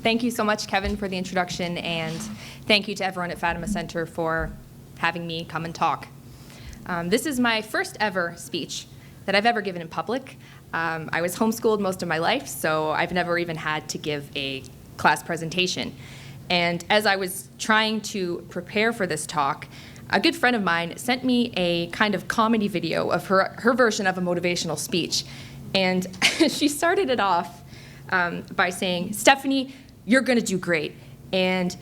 thank you so much, Kevin, for the introduction, and thank you to everyone at Fatima Center for having me come and talk. This is my first ever speech that I've ever given in public. I was homeschooled most of my life, so I've never even had to give a class presentation. And as I was trying to prepare for this talk, a good friend of mine sent me a kind of comedy video of her version of a motivational speech. And she started it off by saying, "Stefanie, you're going to do great. And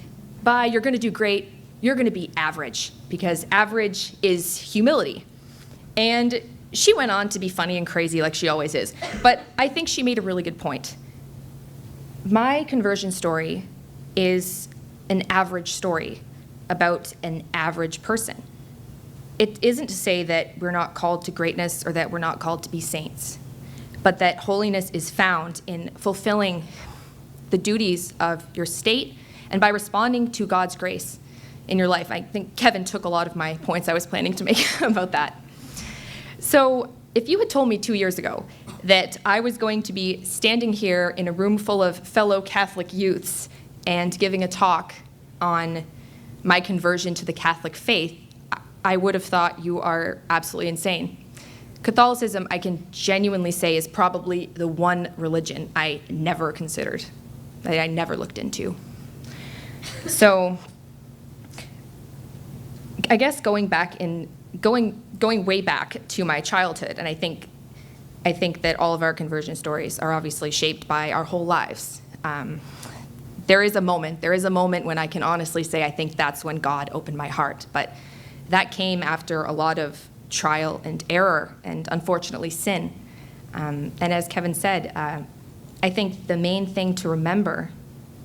by you're going to do great, you're going to be average, because average is humility." And she went on to be funny and crazy like she always is. But I think she made a really good point. My conversion story is an average story about an average person. It isn't to say that we're not called to greatness or that we're not called to be saints, but that holiness is found in fulfilling the duties of your state and by responding to God's grace in your life. I think Kevin took a lot of my points I was planning to make about that. So if you had told me 2 years ago that I was going to be standing here in a room full of fellow Catholic youths and giving a talk on my conversion to the Catholic faith, I would have thought you are absolutely insane. Catholicism, I can genuinely say, is probably the one religion I never considered, that I never looked into. So I guess going way back to my childhood, and I think that all of our conversion stories are obviously shaped by our whole lives. There is a moment when I can honestly say I think that's when God opened my heart, but that came after a lot of trial and error and unfortunately sin. And as Kevin said, I think the main thing to remember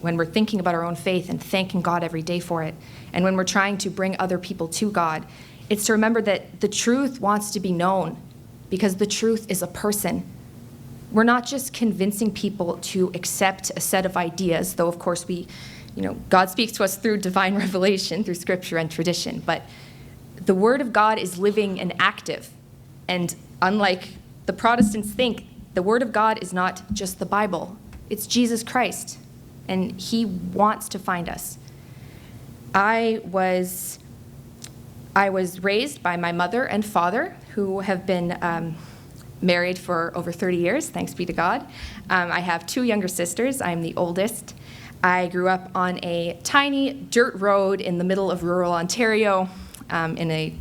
when we're thinking about our own faith and thanking God every day for it, and when we're trying to bring other people to God, it's to remember that the truth wants to be known, because the truth is a person. We're not just convincing people to accept a set of ideas, though of course God speaks to us through divine revelation, through scripture and tradition, but the Word of God is living and active. And unlike the Protestants think, the Word of God is not just the Bible, it's Jesus Christ, and He wants to find us. I was raised by my mother and father, who have been married for over 30 years, thanks be to God. I have 2 younger sisters. I'm the oldest. I grew up on a tiny dirt road in the middle of rural Ontario, in a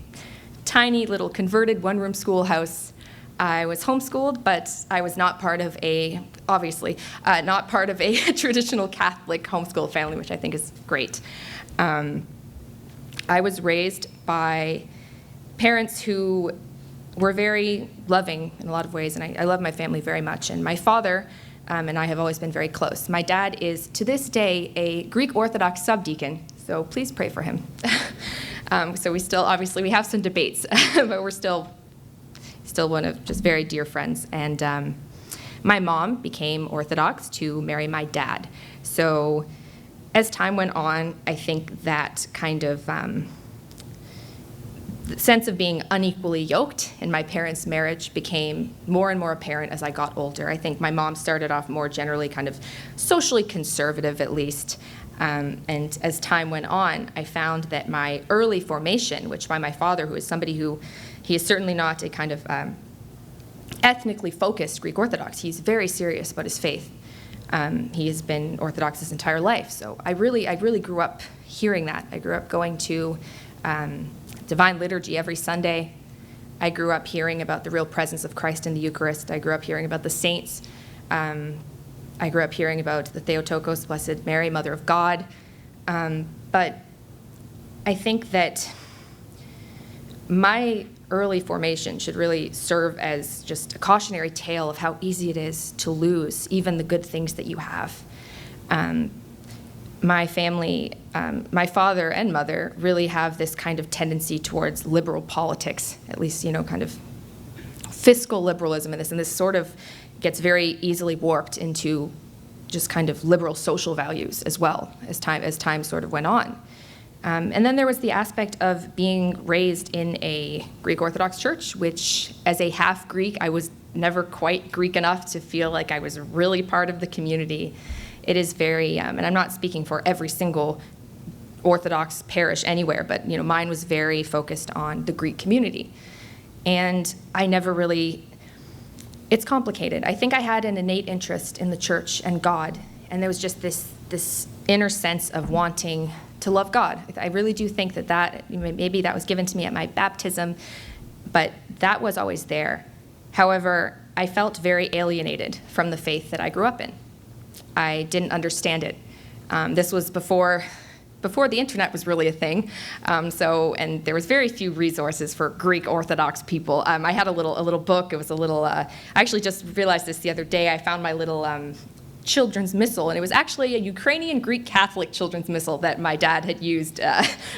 tiny little converted one-room schoolhouse. I was homeschooled, but I was not part of a traditional Catholic homeschool family, which I think is great. I was raised by parents who were very loving in a lot of ways, and I love my family very much. And my father and I have always been very close. My dad is, to this day, a Greek Orthodox subdeacon, so please pray for him. So we have some debates, but we're still one of just very dear friends. And my mom became Orthodox to marry my dad. So as time went on, I think that kind of the sense of being unequally yoked in my parents' marriage became more and more apparent as I got older. I think my mom started off more generally kind of socially conservative, at least. And as time went on, I found that my early formation, which by my father, who is somebody he is certainly not a kind of ethnically focused Greek Orthodox. He's very serious about his faith. He has been Orthodox his entire life. So I really grew up hearing that. I grew up going to Divine Liturgy every Sunday. I grew up hearing about the real presence of Christ in the Eucharist. I grew up hearing about the saints. I grew up hearing about the Theotokos, Blessed Mary, Mother of God. But I think that my early formation should really serve as just a cautionary tale of how easy it is to lose even the good things that you have. My family, my father and mother really have this kind of tendency towards liberal politics, at least, kind of fiscal liberalism in this, and this sort of gets very easily warped into just kind of liberal social values as well as time sort of went on. And then there was the aspect of being raised in a Greek Orthodox church, which as a half Greek, I was never quite Greek enough to feel like I was really part of the community. it is very, and I'm not speaking for every single Orthodox parish anywhere, but mine was very focused on the Greek community. And I never really, it's complicated. I think I had an innate interest in the church and God, and there was just this inner sense of wanting to love God. I really do think that maybe that was given to me at my baptism, but that was always there. However, I felt very alienated from the faith that I grew up in. I didn't understand it. This was before the internet was really a thing, and there was very few resources for Greek Orthodox people. I had a little book. It was a little. I actually just realized this the other day. I found my little children's missal, and it was actually a Ukrainian Greek Catholic children's missal that my dad had used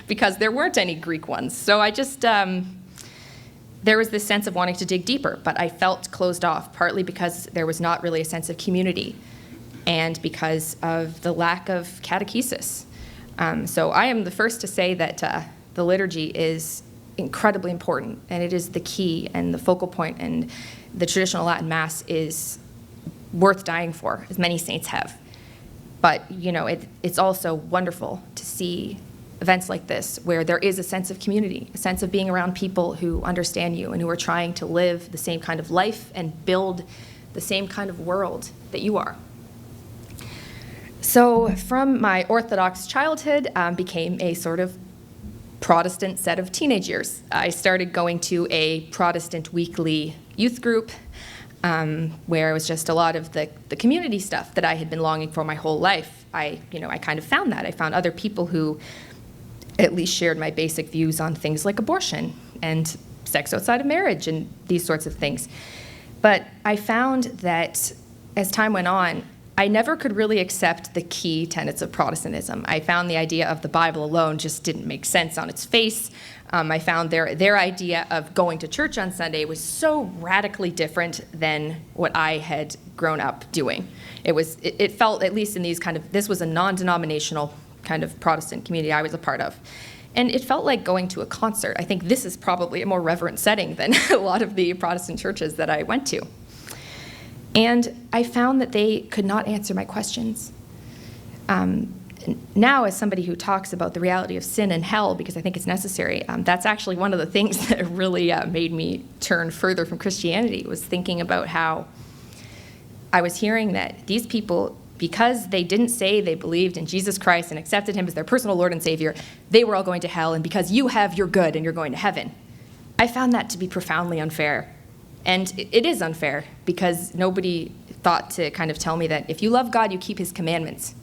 because there weren't any Greek ones. So I just there was this sense of wanting to dig deeper, but I felt closed off, partly because there was not really a sense of community, and because of the lack of catechesis. So I am the first to say that the liturgy is incredibly important, and it is the key and the focal point, and the traditional Latin Mass is worth dying for, as many saints have. But, it's also wonderful to see events like this where there is a sense of community, a sense of being around people who understand you and who are trying to live the same kind of life and build the same kind of world that you are. So from my Orthodox childhood became a sort of Protestant set of teenage years. I started going to a Protestant weekly youth group where it was just a lot of the community stuff that I had been longing for my whole life. I kind of found that. I found other people who at least shared my basic views on things like abortion and sex outside of marriage and these sorts of things. But I found that as time went on, I never could really accept the key tenets of Protestantism. I found the idea of the Bible alone just didn't make sense on its face. I found their idea of going to church on Sunday was so radically different than what I had grown up doing. It felt, at least in these this was a non-denominational kind of Protestant community I was a part of. And it felt like going to a concert. I think this is probably a more reverent setting than a lot of the Protestant churches that I went to. And I found that they could not answer my questions. Now, as somebody who talks about the reality of sin and hell, because I think it's necessary, that's actually one of the things that really made me turn further from Christianity, was thinking about how I was hearing that these people, because they didn't say they believed in Jesus Christ and accepted him as their personal Lord and Savior, they were all going to hell, and because you have, you're good and you're going to heaven. I found that to be profoundly unfair. And it is unfair, because nobody thought to kind of tell me that if you love God, you keep his commandments.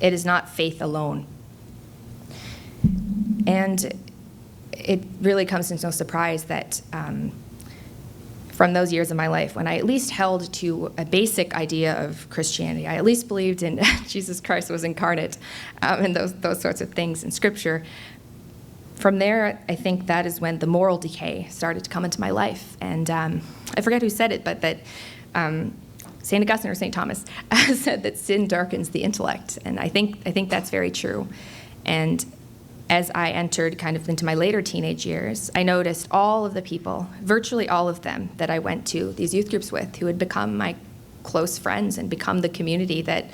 It is not faith alone. And it really comes as no surprise that from those years of my life, when I at least held to a basic idea of Christianity, I at least believed in Jesus Christ was incarnate, and those sorts of things in Scripture. From there, I think that is when the moral decay started to come into my life. And I forget who said it, but that St. Augustine or St. Thomas said that sin darkens the intellect. And I think that's very true. And as I entered kind of into my later teenage years, I noticed all of the people, virtually all of them, that I went to these youth groups with, who had become my close friends and become the community that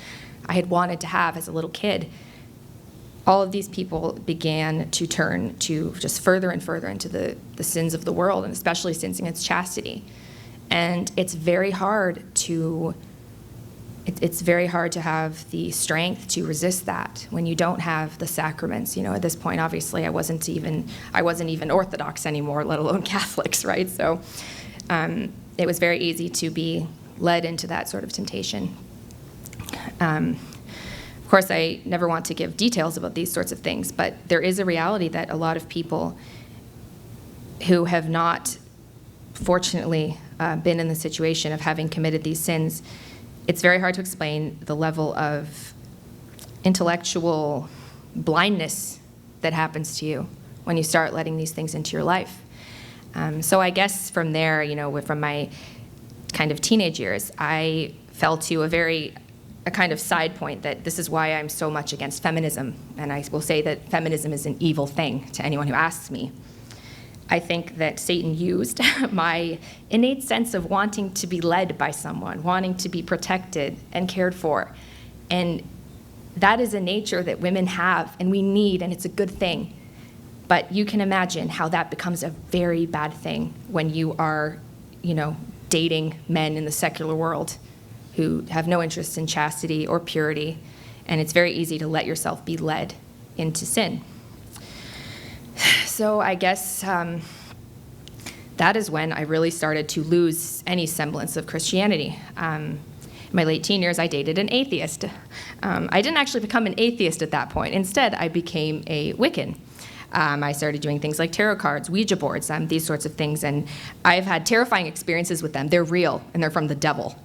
I had wanted to have as a little kid. All of these people began to turn to just further and further into the sins of the world, and especially sins against chastity. And it's very hard to have the strength to resist that when you don't have the sacraments. At this point, obviously, I wasn't even Orthodox anymore, let alone Catholics, right? So it was very easy to be led into that sort of temptation. Of course, I never want to give details about these sorts of things, but there is a reality that a lot of people who have not, fortunately, been in the situation of having committed these sins, it's very hard to explain the level of intellectual blindness that happens to you when you start letting these things into your life. So I guess from there, from my kind of teenage years, I fell to a kind of side point that this is why I'm so much against feminism. And I will say that feminism is an evil thing to anyone who asks me. I think that Satan used my innate sense of wanting to be led by someone, wanting to be protected and cared for, And that is a nature that women have and we need, and it's a good thing. But you can imagine how that becomes a very bad thing when you are, dating men in the secular world who have no interest in chastity or purity, and it's very easy to let yourself be led into sin. So I guess that is when I really started to lose any semblance of Christianity. In my late teen years, I dated an atheist. I didn't actually become an atheist at that point. Instead, I became a Wiccan. I started doing things like tarot cards, Ouija boards, these sorts of things, and I've had terrifying experiences with them. They're real, and they're from the devil.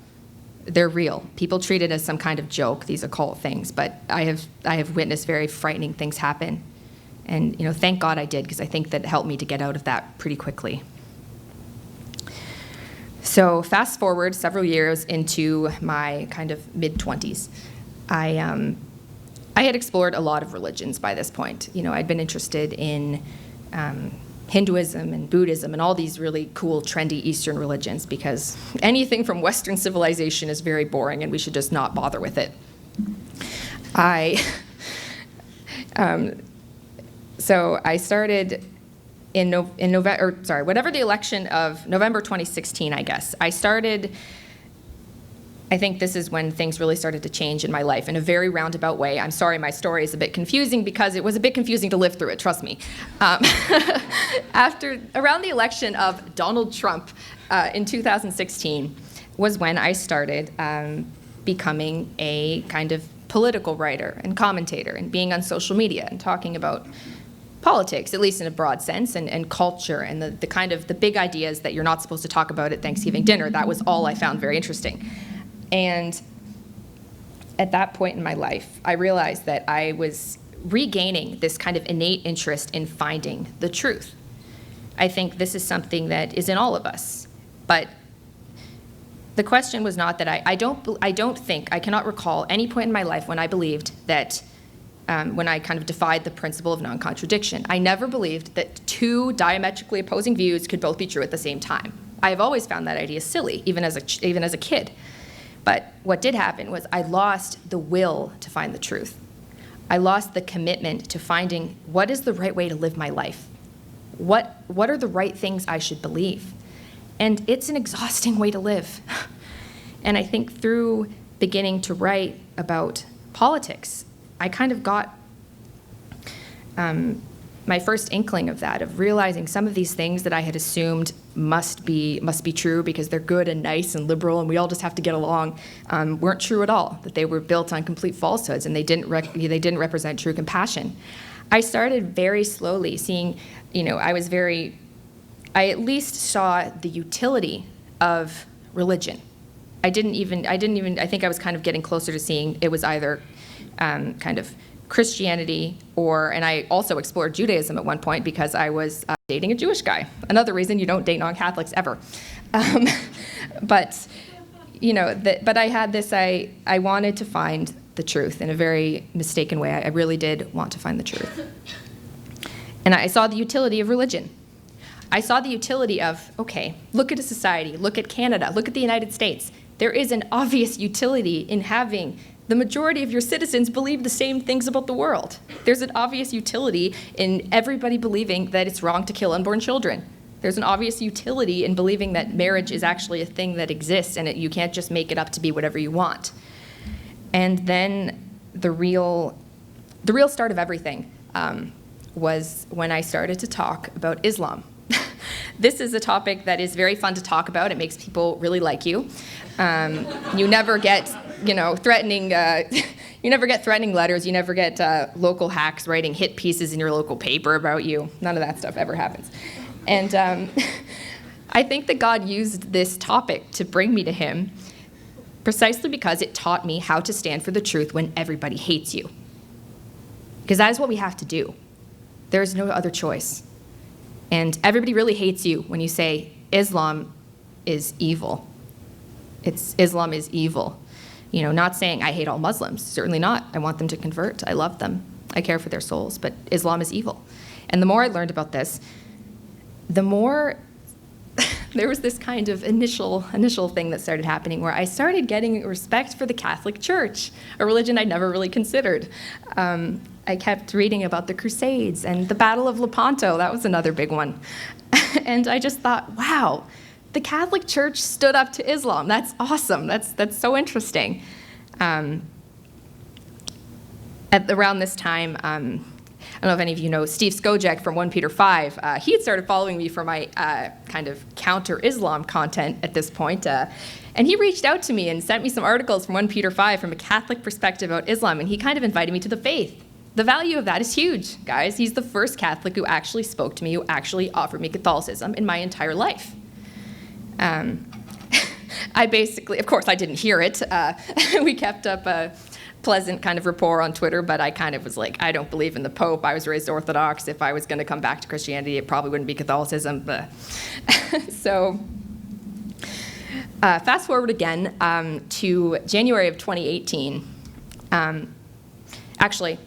They're real. People treat it as some kind of joke, these occult things, but I have witnessed very frightening things happen. And thank God I did, because I think that it helped me to get out of that pretty quickly. So fast forward several years into my kind of mid-20s, I had explored a lot of religions by this point. I'd been interested in Hinduism and Buddhism and all these really cool, trendy Eastern religions, because anything from Western civilization is very boring and we should just not bother with it. So I started in November, whatever the election of November 2016, I guess. I think this is when things really started to change in my life in a very roundabout way. I'm sorry, my story is a bit confusing because it was a bit confusing to live through it, trust me. Around the election of Donald Trump in 2016 was when I started becoming a kind of political writer and commentator and being on social media and talking about politics, at least in a broad sense, and culture and the kind of the big ideas that you're not supposed to talk about at Thanksgiving dinner. That was all I found very interesting. And at that point in my life, I realized that I was regaining this kind of innate interest in finding the truth. I think this is something that is in all of us. But the question was not that I cannot recall any point in my life when I believed that, when I kind of defied the principle of non-contradiction. I never believed that two diametrically opposing views could both be true at the same time. I have always found that idea silly, even as a kid. But what did happen was I lost the will to find the truth. I lost the commitment to finding what is the right way to live my life. What are the right things I should believe? And it's an exhausting way to live. And I think through beginning to write about politics, I kind of got my first inkling of that, of realizing some of these things that I had assumed must be true because they're good and nice and liberal and we all just have to get along, weren't true at all, that they were built on complete falsehoods and they didn't represent true compassion. I started very slowly seeing, I at least saw the utility of religion. I think I was kind of getting closer to seeing it was either kind of Christianity and I also explored Judaism at one point because I was dating a Jewish guy. Another reason you don't date non-Catholics ever. But I had this, I wanted to find the truth in a very mistaken way. I really did want to find the truth. And I saw the utility of religion. I saw the utility of, okay, look at a society, look at Canada, look at the United States. There is an obvious utility in having the majority of your citizens believe the same things about the world. There's an obvious utility in everybody believing that it's wrong to kill unborn children. There's an obvious utility in believing that marriage is actually a thing that exists and you can't just make it up to be whatever you want. And then the real start of everything was when I started to talk about Islam. This is a topic that is very fun to talk about. It makes people really like you. You never get threatening letters. You never get local hacks writing hit pieces in your local paper about you. None of that stuff ever happens. And I think that God used this topic to bring me to him precisely because it taught me how to stand for the truth when everybody hates you. Because that is what we have to do. There is no other choice. And everybody really hates you when you say Islam is evil. Islam is evil. Not saying I hate all Muslims, certainly not. I want them to convert. I love them. I care for their souls, but Islam is evil. And the more I learned about this, the more there was this kind of initial thing that started happening where I started getting respect for the Catholic Church, a religion I'd never really considered. I kept reading about the Crusades and the Battle of Lepanto. That was another big one. And I just thought, wow, the Catholic Church stood up to Islam. That's awesome. That's so interesting. Around this time, I don't know if any of you know Steve Skojek from 1 Peter 5. He had started following me for my kind of counter-Islam content at this point. And he reached out to me and sent me some articles from 1 Peter 5 from a Catholic perspective about Islam, and he kind of invited me to the faith. The value of that is huge, guys. He's the first Catholic who actually spoke to me, who actually offered me Catholicism in my entire life. I basically, of course, I didn't hear it. We kept up a pleasant kind of rapport on Twitter, but I kind of was like, I don't believe in the Pope. I was raised Orthodox. If I was going to come back to Christianity, it probably wouldn't be Catholicism. But so fast forward again to January of 2018. Actually,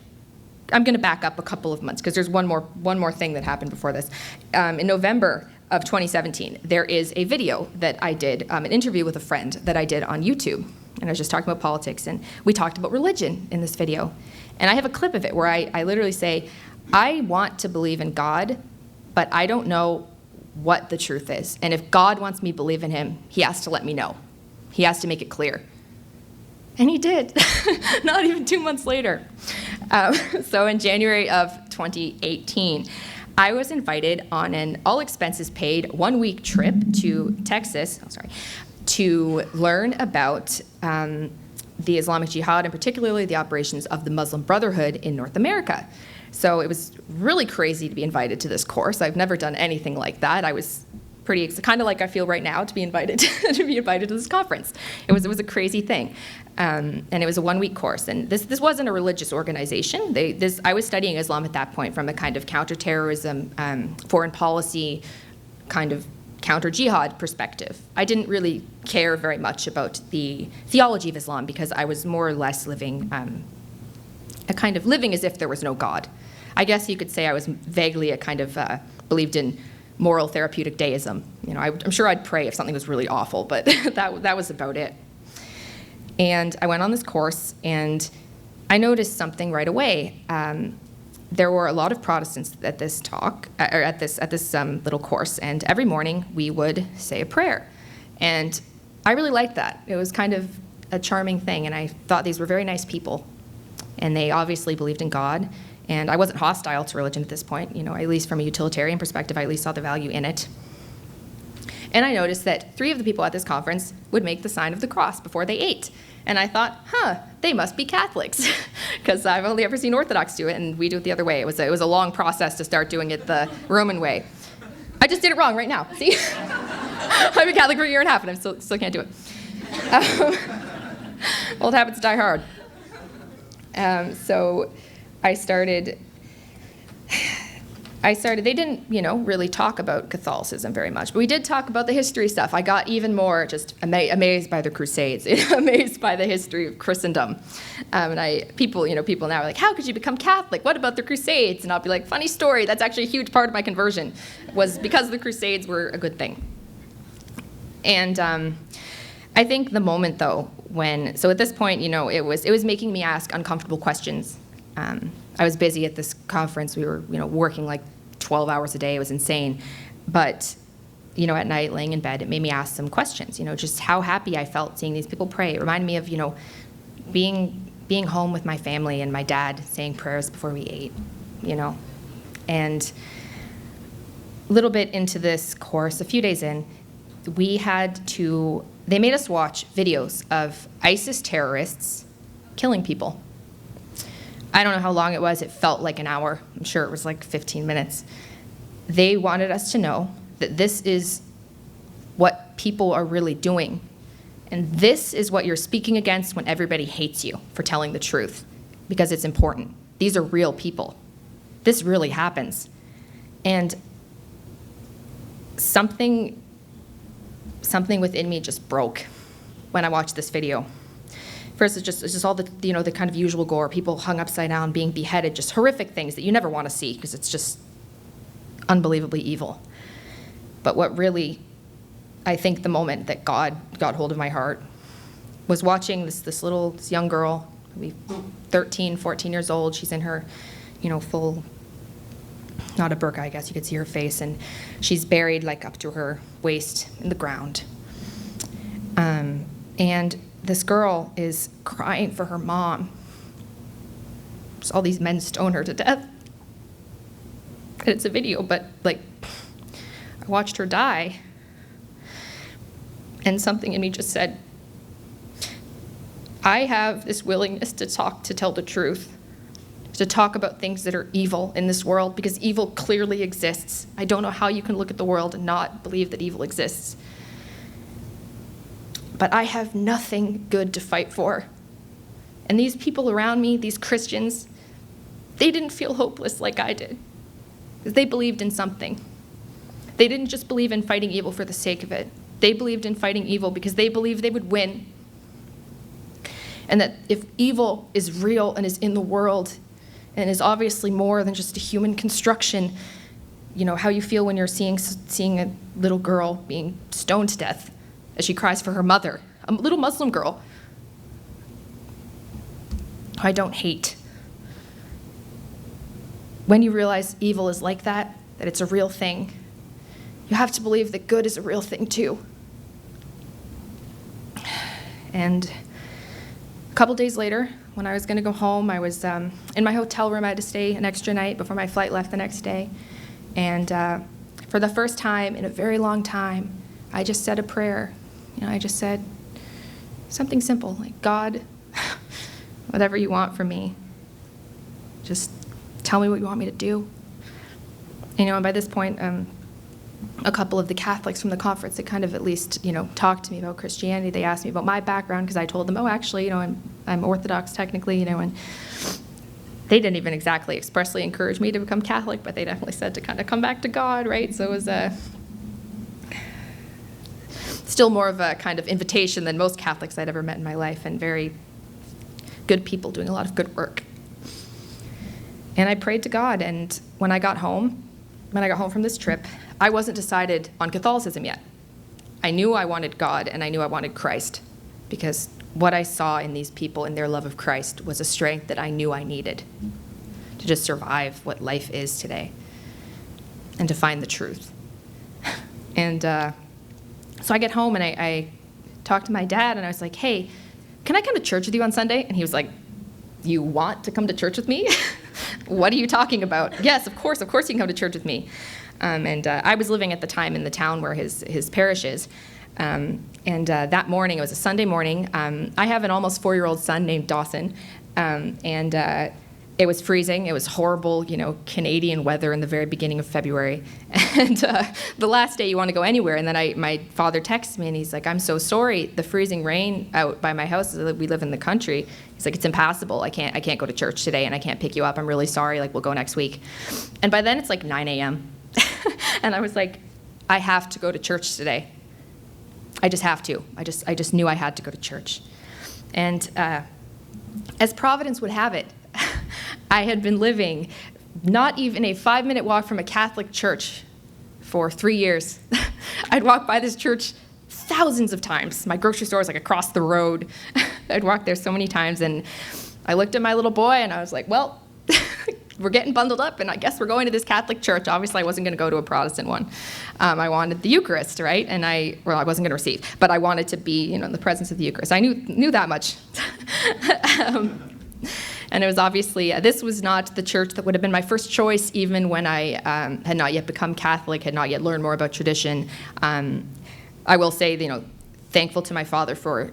I'm going to back up a couple of months because there's one more thing that happened before this. In November of 2017, there is a video that I did, an interview with a friend that I did on YouTube. And I was just talking about politics, and we talked about religion in this video. And I have a clip of it where I literally say, I want to believe in God, but I don't know what the truth is. And if God wants me to believe in him, he has to let me know. He has to make it clear. And he did, not even 2 months later. So in January of 2018, I was invited on an all-expenses-paid 1-week trip to Texas, to learn about the Islamic Jihad, and particularly the operations of the Muslim Brotherhood in North America. So it was really crazy to be invited to this course. I've never done anything like that. I was kind of like I feel right now to be invited to this conference. It was a crazy thing, and it was a 1-week course. And this wasn't a religious organization. I was studying Islam at that point from a kind of counterterrorism, foreign policy, kind of counter-jihad perspective. I didn't really care very much about the theology of Islam because I was more or less living as if there was no God. I guess you could say I was vaguely a kind of believed in moral therapeutic deism. You know, I'm sure I'd pray if something was really awful, but that was about it. And I went on this course, and I noticed something right away. There were a lot of Protestants at this talk, or at this little course, and every morning we would say a prayer. And I really liked that. It was kind of a charming thing, and I thought these were very nice people. And they obviously believed in God. And I wasn't hostile to religion at this point, you know, at least from a utilitarian perspective, I at least saw the value in it. And I noticed that 3 of the people at this conference would make the sign of the cross before they ate. And I thought, they must be Catholics, because I've only ever seen Orthodox do it, and we do it the other way. It was a long process to start doing it the Roman way. I just did it wrong right now, see? I've been Catholic for a year and a half, and I still can't do it. Old habits die hard. So I started, they didn't, really talk about Catholicism very much, but we did talk about the history stuff. I got even more just amazed by the Crusades, amazed by the history of Christendom. And people now are like, how could you become Catholic? What about the Crusades? And I'll be like, funny story, that's actually a huge part of my conversion, was because the Crusades were a good thing. And I think the moment, though, so at this point, it was making me ask uncomfortable questions. I was busy at this conference. We were, working like 12 hours a day. It was insane. But, at night, laying in bed, it made me ask some questions, just how happy I felt seeing these people pray. It reminded me of, being home with my family and my dad saying prayers before we ate, And a little bit into this course, a few days in, they made us watch videos of ISIS terrorists killing people. I don't know how long it was. It felt like an hour. I'm sure it was like 15 minutes. They wanted us to know that this is what people are really doing. And this is what you're speaking against when everybody hates you for telling the truth, because it's important. These are real people. This really happens. And something within me just broke when I watched this video. First, it's just all the the kind of usual gore, people hung upside down, being beheaded, just horrific things that you never want to see because it's just unbelievably evil. But what really I think the moment that God got hold of my heart was watching this young girl, maybe 13, 14 years old. She's in her, full, not a burqa, I guess you could see her face, and she's buried like up to her waist in the ground. And this girl is crying for her mom. So all these men stone her to death. And it's a video, but I watched her die. And something in me just said, I have this willingness to tell the truth, to talk about things that are evil in this world, because evil clearly exists. I don't know how you can look at the world and not believe that evil exists. But I have nothing good to fight for. And these people around me, these Christians, they didn't feel hopeless like I did, because they believed in something. They didn't just believe in fighting evil for the sake of it. They believed in fighting evil because they believed they would win. And that if evil is real and is in the world and is obviously more than just a human construction, how you feel when you're seeing a little girl being stoned to death as she cries for her mother, a little Muslim girl who I don't hate. When you realize evil is like that it's a real thing, you have to believe that good is a real thing too. And a couple days later, when I was going to go home, I was in my hotel room. I had to stay an extra night before my flight left the next day. And for the first time in a very long time, I just said a prayer. I just said something simple, like, God, whatever you want from me, just tell me what you want me to do. And by this point, a couple of the Catholics from the conference that kind of at least, talked to me about Christianity. They asked me about my background because I told them, actually, I'm Orthodox technically, and they didn't even exactly expressly encourage me to become Catholic, but they definitely said to kind of come back to God, right? So it was still more of a kind of invitation than most Catholics I'd ever met in my life, and very good people doing a lot of good work. And I prayed to God, and when I got home from this trip, I wasn't decided on Catholicism yet. I knew I wanted God, and I knew I wanted Christ, because what I saw in these people in their love of Christ was a strength that I knew I needed to just survive what life is today and to find the truth. And so I get home, and I talked to my dad, and I was like, hey, can I come to church with you on Sunday? And he was like, you want to come to church with me? What are you talking about? Yes, of course you can come to church with me. And I was living at the time in the town where his parish is. And that morning, it was a Sunday morning, I have an almost 4-year-old son named Dawson, and it was freezing. It was horrible, Canadian weather in the very beginning of February. And the last day you want to go anywhere, and then my father texts me, and he's like, I'm so sorry, the freezing rain out by my house, we live in the country. He's like, it's impassable. I can't go to church today, and I can't pick you up. I'm really sorry. We'll go next week. And by then it's 9 a.m. And I was like, I have to go to church today. I just have to. I just knew I had to go to church. And as Providence would have it, I had been living not even a 5-minute walk from a Catholic church for 3 years. I'd walk by this church thousands of times. My grocery store was across the road. I'd walk there so many times, and I looked at my little boy, and I was like, well, we're getting bundled up, and I guess we're going to this Catholic church. Obviously, I wasn't going to go to a Protestant one. I wanted the Eucharist, right? And I wasn't going to receive, but I wanted to be, in the presence of the Eucharist. I knew that much. And it was obviously, this was not the church that would have been my first choice, even when I had not yet become Catholic, had not yet learned more about tradition. I will say, thankful to my father for,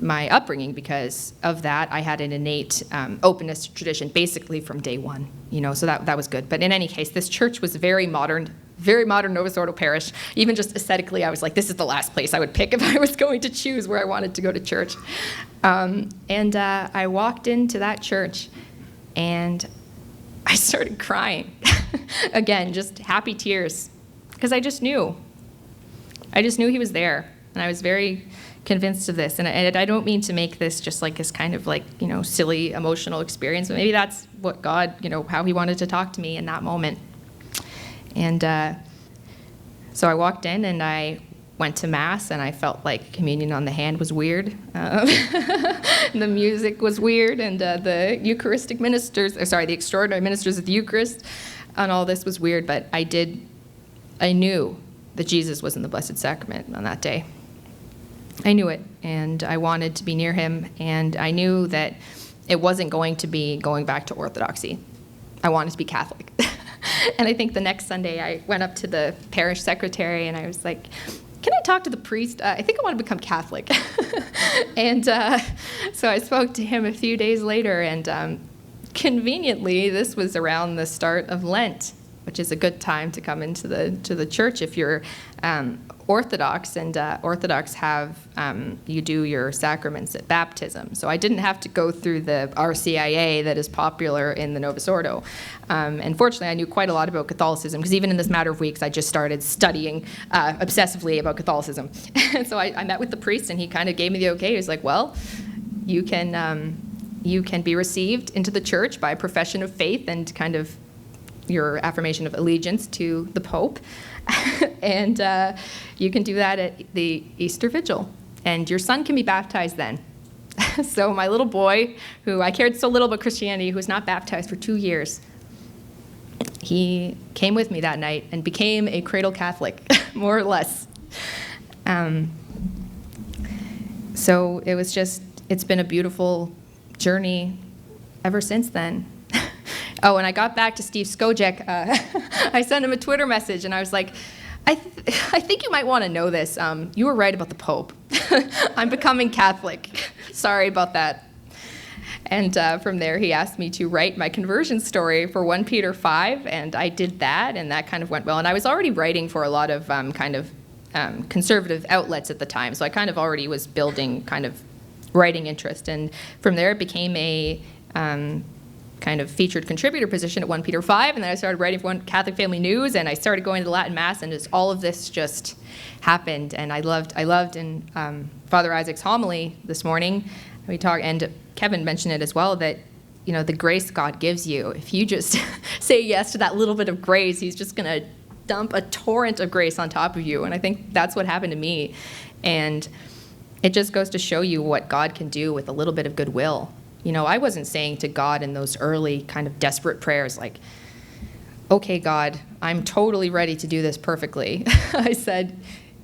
my upbringing. Because of that, I had an innate openness to tradition basically from day one, so that was good. But in any case, this church was very modern Novus Ordo parish. Even just aesthetically, I was like, this is the last place I would pick if I was going to choose where I wanted to go to church. And I walked into that church, and I started crying. Again, just happy tears, because I just knew he was there, and I was very convinced of this. And I don't mean to make this just this kind of silly emotional experience, but maybe that's what God, how he wanted to talk to me in that moment. And so I walked in, and I went to Mass, and I felt like communion on the hand was weird. The music was weird, and the the extraordinary ministers of the Eucharist and all this was weird, but I knew that Jesus was in the Blessed Sacrament on that day. I knew it, and I wanted to be near him, and I knew that it wasn't going to be going back to Orthodoxy. I wanted to be Catholic. And I think the next Sunday I went up to the parish secretary and I was like, can I talk to the priest? I think I want to become Catholic. And so I spoke to him a few days later, and conveniently, this was around the start of Lent, which is a good time to come into the church if you're Orthodox, and Orthodox have, you do your sacraments at baptism. So I didn't have to go through the RCIA that is popular in the Novus Ordo. And fortunately, I knew quite a lot about Catholicism, because even in this matter of weeks, I just started studying obsessively about Catholicism. And so I met with the priest, and he kind of gave me the okay. He was like, well, you can be received into the church by a profession of faith and kind of your affirmation of allegiance to the Pope. And you can do that at the Easter Vigil. And your son can be baptized then. So my little boy, who I cared so little about Christianity, who was not baptized for 2 years, he came with me that night and became a cradle Catholic, more or less. So it's been a beautiful journey ever since then. Oh, and I got back to Steve Skojek. I sent him a Twitter message, and I was like, I think you might want to know this. You were right about the Pope. I'm becoming Catholic. Sorry about that. And from there, he asked me to write my conversion story for 1 Peter 5, and I did that, and that kind of went well. And I was already writing for a lot of conservative outlets at the time, so I kind of already was building kind of writing interest. And from there, it became a kind of featured contributor position at 1 Peter 5, and then I started writing for One Catholic Family News, and I started going to the Latin Mass, and all of this just happened. And I loved in Father Isaac's homily this morning, we talked, and Kevin mentioned it as well, that the grace God gives you, if you just say yes to that little bit of grace, he's just going to dump a torrent of grace on top of you. And I think that's what happened to me. And it just goes to show you what God can do with a little bit of goodwill. I wasn't saying to God in those early kind of desperate prayers like, okay, God, I'm totally ready to do this perfectly. I said,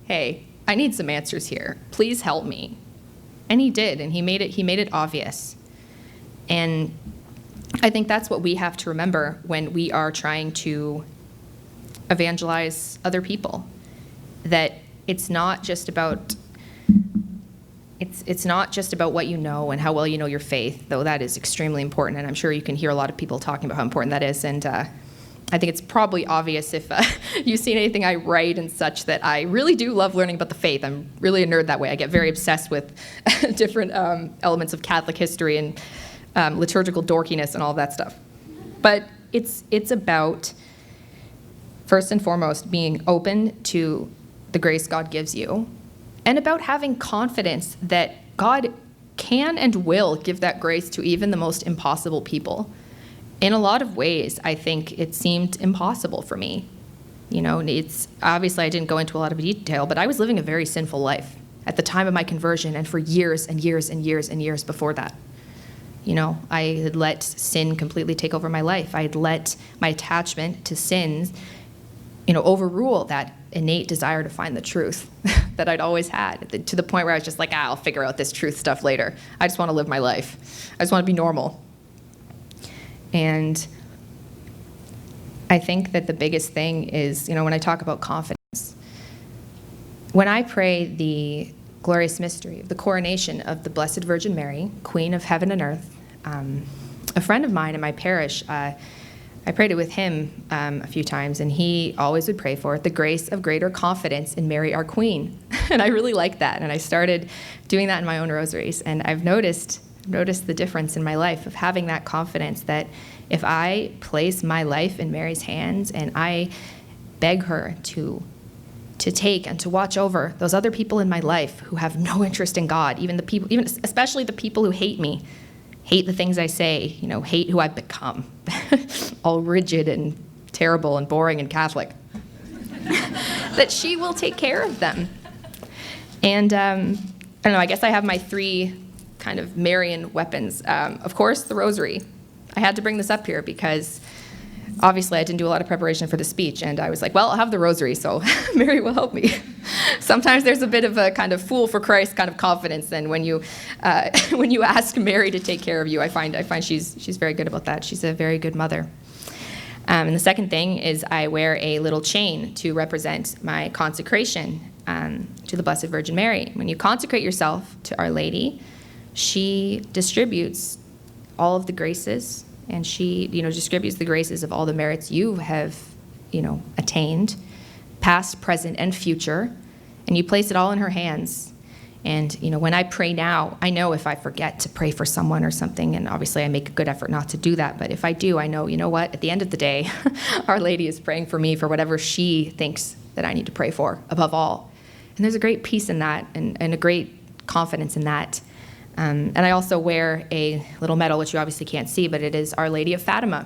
hey, I need some answers here. Please help me. And he did, and he made it obvious. And I think that's what we have to remember when we are trying to evangelize other people, that it's not just about what you know and how well you know your faith, though that is extremely important, and I'm sure you can hear a lot of people talking about how important that is. And I think it's probably obvious if you've seen anything I write and such, that I really do love learning about the faith. I'm really a nerd that way. I get very obsessed with different elements of Catholic history and liturgical dorkiness and all that stuff. But it's about, first and foremost, being open to the grace God gives you, and about having confidence that God can and will give that grace to even the most impossible people. In a lot of ways, I think it seemed impossible for me. It's obviously, I didn't go into a lot of detail, but I was living a very sinful life at the time of my conversion and for years and years and years and years before that. I had let sin completely take over my life. I had let my attachment to sins, overrule that innate desire to find the truth that I'd always had, to the point where I was just like, I'll figure out this truth stuff later. I just want to live my life. I just want to be normal. And I think that the biggest thing is, when I talk about confidence, when I pray the glorious mystery of the coronation of the Blessed Virgin Mary, Queen of Heaven and Earth, a friend of mine in my parish, I prayed it with him a few times, and he always would pray for the grace of greater confidence in Mary, our Queen. And I really liked that, and I started doing that in my own rosaries. And I've noticed the difference in my life of having that confidence that if I place my life in Mary's hands and I beg her to take and to watch over those other people in my life who have no interest in God, even especially the people who hate me, hate the things I say, hate who I've become, all rigid and terrible and boring and Catholic, that she will take care of them. And I don't know, I guess I have my 3 kind of Marian weapons. Of course, the rosary. I had to bring this up here because obviously I didn't do a lot of preparation for the speech, and I was like, well, I'll have the rosary, so Mary will help me. Sometimes there's a bit of a kind of fool for Christ kind of confidence, and when you ask Mary to take care of you, I find she's very good about that. She's a very good mother. And the second thing is I wear a little chain to represent my consecration to the Blessed Virgin Mary. When you consecrate yourself to Our Lady, she distributes all of the graces, and she, distributes the graces of all the merits you have, attained, past, present, and future, and you place it all in her hands. And, when I pray now, I know if I forget to pray for someone or something, and obviously I make a good effort not to do that, but if I do, I know, what, at the end of the day, Our Lady is praying for me for whatever she thinks that I need to pray for, above all. And there's a great peace in that, and a great confidence in that. And I also wear a little medal, which you obviously can't see, but it is Our Lady of Fatima.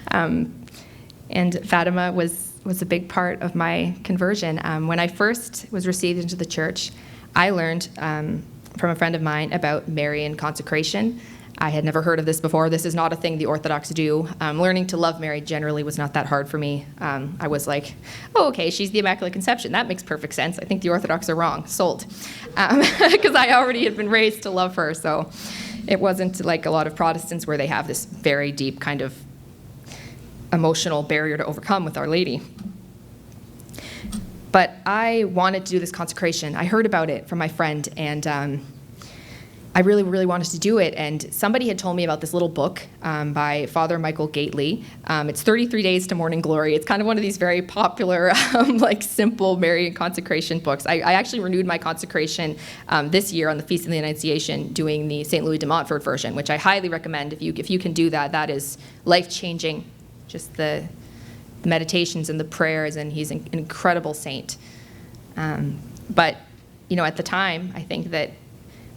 And Fatima was a big part of my conversion. When I first was received into the church, I learned from a friend of mine about Marian Consecration. I had never heard of this before. This is not a thing the Orthodox do. Learning to love Mary generally was not that hard for me. I was like, oh, okay, she's the Immaculate Conception. That makes perfect sense. I think the Orthodox are wrong. Sold. Because I already had been raised to love her. So it wasn't like a lot of Protestants where they have this very deep kind of emotional barrier to overcome with Our Lady. But I wanted to do this consecration. I heard about it from my friend, and I really, really wanted to do it, and somebody had told me about this little book by Father Michael Gately. It's 33 Days to Morning Glory. It's kind of one of these very popular, simple Marian consecration books. I actually renewed my consecration this year on the Feast of the Annunciation, doing the St. Louis de Montfort version, which I highly recommend. If you can do that, that is life-changing. Just the meditations and the prayers, and he's an incredible saint. But, at the time, I think that,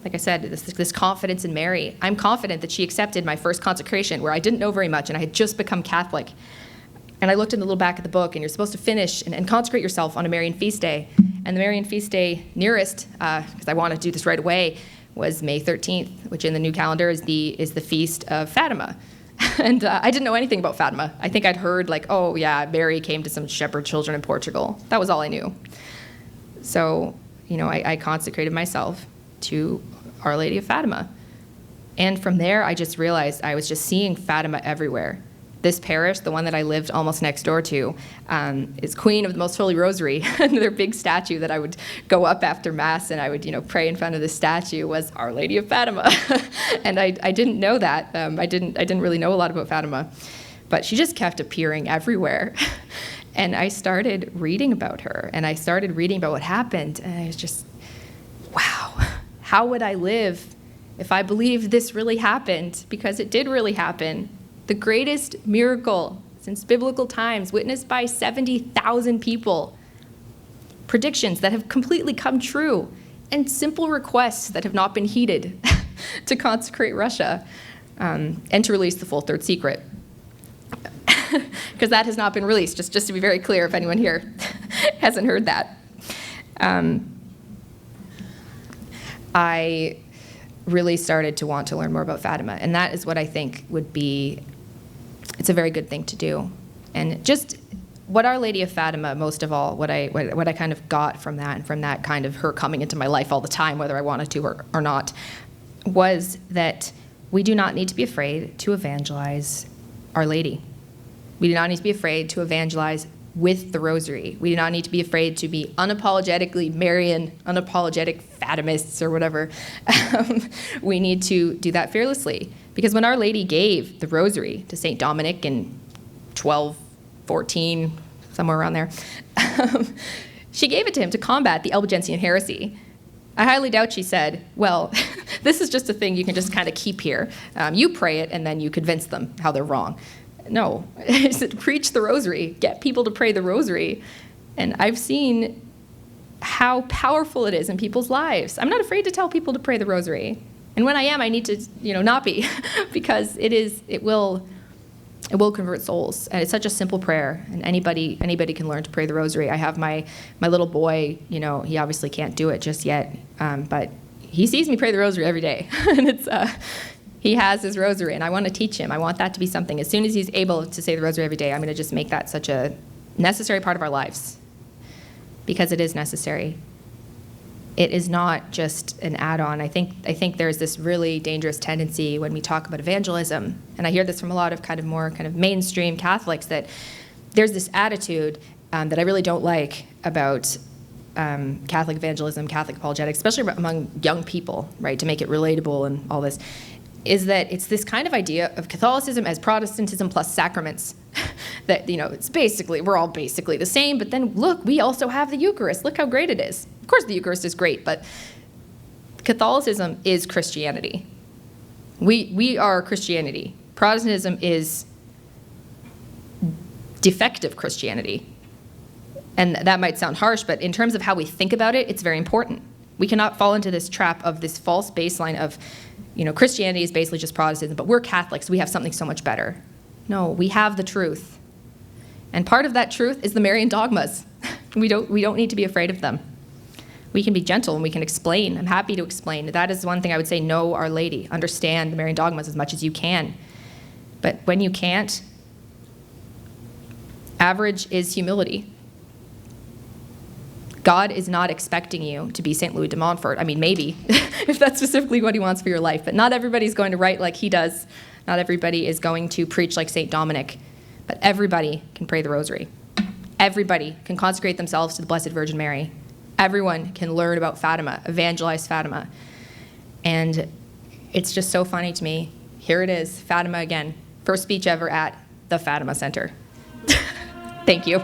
like I said, this confidence in Mary. I'm confident that she accepted my first consecration where I didn't know very much and I had just become Catholic. And I looked in the little back of the book, and you're supposed to finish and consecrate yourself on a Marian feast day. And the Marian feast day nearest, because I wanted to do this right away, was May 13th, which in the new calendar is the feast of Fatima. And I didn't know anything about Fatima. I think I'd heard oh yeah, Mary came to some shepherd children in Portugal. That was all I knew. So, I consecrated myself to Our Lady of Fatima. And from there, I just realized I was just seeing Fatima everywhere. This parish, the one that I lived almost next door to, is Queen of the Most Holy Rosary. And their big statue that I would go up after Mass and I would, pray in front of the statue was Our Lady of Fatima. And I didn't know that. I didn't really know a lot about Fatima. But she just kept appearing everywhere. And I started reading about her, and I started reading about what happened, and I was just, wow. How would I live if I believed this really happened? Because it did really happen. The greatest miracle since biblical times, witnessed by 70,000 people. Predictions that have completely come true, and simple requests that have not been heeded to consecrate Russia and to release the full third secret. Because that has not been released, just to be very clear if anyone here hasn't heard that. I really started to want to learn more about Fatima, and that is what I think would be, it's a very good thing to do. And just what Our Lady of Fatima, most of all, what I kind of got from that, and from that kind of her coming into my life all the time, whether I wanted to or not, was that we do not need to be afraid to evangelize Our Lady. We do not need to be afraid to evangelize with the rosary. We do not need to be afraid to be unapologetically Marian, unapologetic Fatimists or whatever. We need to do that fearlessly. Because when Our Lady gave the rosary to St. Dominic in 1214, somewhere around there, she gave it to him to combat the Albigensian heresy. I highly doubt she said, well, this is just a thing you can just kind of keep here. You pray it and then you convince them how they're wrong. No, he said, preach the rosary, get people to pray the rosary. And I've seen how powerful it is in people's lives. I'm not afraid to tell people to pray the rosary. And when I am, I need to, not be, because it will It will convert souls, and it's such a simple prayer, and anybody can learn to pray the rosary. I have my little boy, he obviously can't do it just yet, but he sees me pray the rosary every day, and he has his rosary, and I want to teach him. I want that to be something. As soon as he's able to say the rosary every day, I'm going to just make that such a necessary part of our lives, because it is necessary. It is not just an add-on. I think there's this really dangerous tendency when we talk about evangelism, and I hear this from a lot of more mainstream Catholics, that there's this attitude that I really don't like about Catholic evangelism, Catholic apologetics, especially among young people, right, to make it relatable and all this, is that it's this kind of idea of Catholicism as Protestantism plus sacraments, that, it's basically, we're all basically the same, but then look, we also have the Eucharist. Look how great it is. Of course the Eucharist is great, but Catholicism is Christianity. We are Christianity. Protestantism is defective Christianity. And that might sound harsh, but in terms of how we think about it, it's very important. We cannot fall into this trap of this false baseline of, Christianity is basically just Protestantism, but we're Catholics, we have something so much better. No, we have the truth. And part of that truth is the Marian dogmas. We don't need to be afraid of them. We can be gentle and we can explain. I'm happy to explain. That is one thing I would say, know Our Lady. Understand the Marian dogmas as much as you can. But when you can't, average is humility. God is not expecting you to be St. Louis de Montfort. I mean, maybe, if that's specifically what he wants for your life. But not everybody's going to write like he does. Not everybody is going to preach like St. Dominic. But everybody can pray the rosary. Everybody can consecrate themselves to the Blessed Virgin Mary. Everyone can learn about Fatima, evangelize Fatima. And it's just so funny to me. Here it is, Fatima again. First speech ever at the Fatima Center. Thank you.